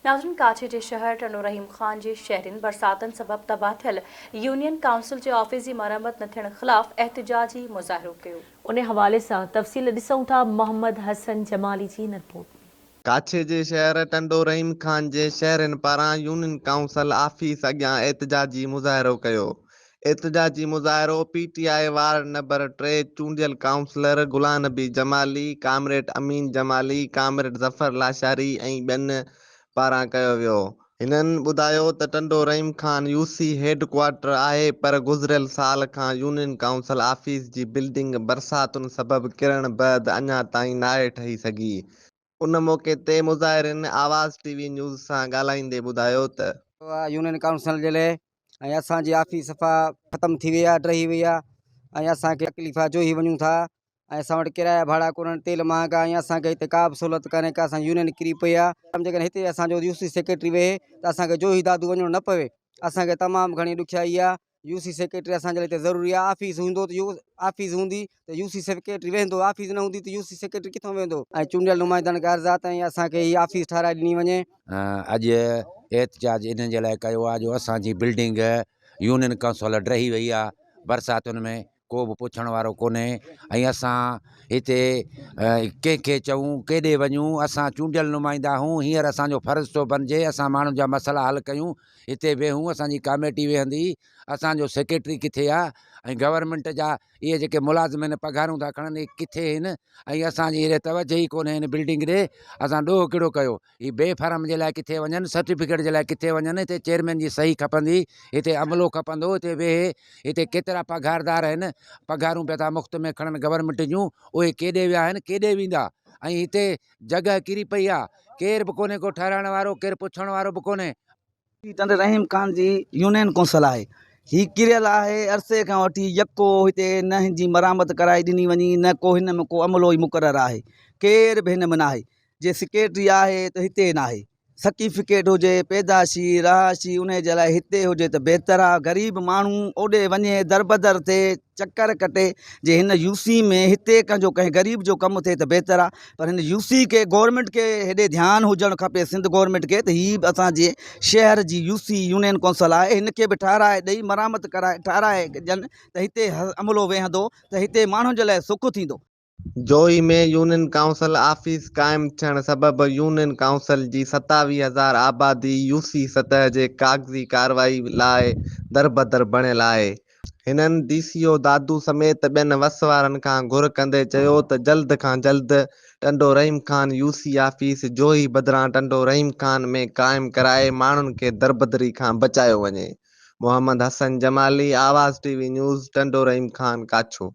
नाज़रीन, काछे जे शहर टंडो रहीम ख़ान जे शहरिन बरसातन सबब तबाह थियल यूनियन काउंसिल जे ऑफिस जी मरम्मत न थियण ख़िलाफ़ एहतिजाजी मुज़ाहिरो कयो। उन हवाले सां तफ़सील ॾिसूं था मोहम्मद हसन जमाली जी रिपोर्ट। काछे जे शहर टंडो रहीम ख़ान जे शहरनि पारां यूनियन काउंसिल आफिस अॻियां एहतिजाजी मुज़ाहिरो कयो। एहतिजाजी मुज़ाहिरो PTI वार्ड नंबर 3 चूंडियल काउंसलर गुलाम नबी जमाली, कामरेड अमीन जमाली, कामरेड ज़फर लाशारी ऐं ॿियनि पारां कयो वियो। हिननि ॿुधायो त टंडो रहीम ख़ान UC हेडक्वार्टर आहे, पर गुज़िरियल साल खां यूनियन काउंसिल आफिस जी बिल्डिंग बरसातुनि सबबि किरण बैदि अञा ताईं नाहे ठही सघी। उन मौक़े ते मुज़ाहिरीन आवाज़ TV न्यूज़ सां ॻाल्हाईंदे ॿुधायो त यूनियन काउंसिल जे लाइ ऐं असांजी ऑफिस सफ़ा ख़तमु थी वई आहे, टही वई आहे ऐं असांखे तकलीफ़ जो ई वञूं था ऐं असां वटि किराया भाड़ा कोन्हनि, तेल महांगा ऐं असांखे हिते का बि सहूलियत कान्हे का। असां यूनियन किरी पई आहे। जेकॾहिं हिते असांजो UC सेक्रेटरी वेहे त असांखे जो ई दादू वञिणो न पवे। असांखे तमामु घणी ॾुखियाई आहे। UC सेक्रेटरी असांजे लाइ हिते ज़रूरी आहे। ऑफिस हूंदो त ऑफिस हूंदी त UC सेक्रेटरी वेंदो, ऑफिस न हूंदी त UC सेक्रेटरी किथां वेंदो। ऐं चूंडियल नुमाइंदनि खे अर्ज़ात ऐं असांखे हीअ ऑफिस ठाराए ॾिनी वञे। अॼु एहतिजाज इन जे लाइ कयो आहे जो असांजी बिल्डिंग यूनियन काउंसिल ड्रही वई आहे बरसातुनि में, को बि पुछण वारो कोन्हे। ऐं असां हिते कंहिंखे चऊं केॾे वञूं, असां चूंडियल नुमाइंदा आहियूं। हींअर असांजो फ़र्ज़ु थो बणिजे असां माण्हुनि जा मसइला हल कयूं, हिते वेहूं, असांजी कमेटी वेहंदी, असांजो सेक्रेटरी किथे आहे ऐं गवर्नमेंट जा इहे जेके मुलाज़िम आहिनि पघारूं था खणनि, इहे किथे आहिनि ऐं असांजी हेॾे तवजह ई कोन्हे हिन बिल्डिंग ॾे। असां ॾोह किड़ो कयो, हीअ बेफारम जे लाइ किथे वञनि, सर्टिफिकेट जे लाइ किथे वञनि, हिते चेयरमैन जी सही खपंदी, हिते अमलो खपंदो, हिते वेहे, हिते केतिरा पघारदार आहिनि, पघारूं पिया था मुफ़्त में खणनि गवर्नमेंट जूं, उहे केॾे विया आहिनि, केॾे वेंदा। ऐं हिते जॻह किरी पई आहे, केर बि कोन्हे को ठहिराइण वारो, केरु पुछण वारो बि कोन्हे। टंडो रहीम ख़ान जी यूनियन काउंसिल आहे, ही किरियल आहे अरसे खां वठी। यको हिते न हिन जी मरामत कराए ॾिनी वञी, न को हिन में को अमलो ई मुक़ररु आहे, केर बि हिन में न आहे। जे सेक्रेटरी आहे त हिते न आहे, सर्टिफिकेट हुजे, पैदाशी रहाशी, उन जे लाइ हिते हुजे त बहितरु आहे। ग़रीब माण्हू ओॾे वञे, दरबदर थिए, चकर कटे, जे हिन UC में हिते कंहिंजो कंहिं ग़रीब जो कमु थिए त बहितरु आहे। पर हिन UC खे गवर्नमेंट खे हेॾे ध्यानु हुजणु खपे, सिंध गवर्नमेंट खे, त हीअ असांजे शहर जी UC यूनियन काउंसिल आहे, हिनखे बि ठाराए ॾेई मरामत कराए ठाराए ॾियनि त हिते अमलो वेहंदो, त हिते माण्हुनि जे लाइ सुख थींदो। जोई में यूनियन काउंसिल आफिस क़ाइमु थियण सबबि यूनियन काउंसिल जी 27,000 आबादी UC सतह जे कागज़ी कार्रवाई लाइ दरबदर बणियल आहे। हिननि DCO दादू समेत ॿियनि वसवारनि खां घुर कंदे चयो त जल्द खां जल्द टंडो रहीम ख़ान UC आफिस जोई बदिरां टंडो रहीम ख़ान में क़ाइमु कराए माण्हुनि खे दरबदरी खां बचायो वञे। मोहम्मद हसन जमाली, आवाज़ TV न्यूज़, टंडो रहीम ख़ान, काछो।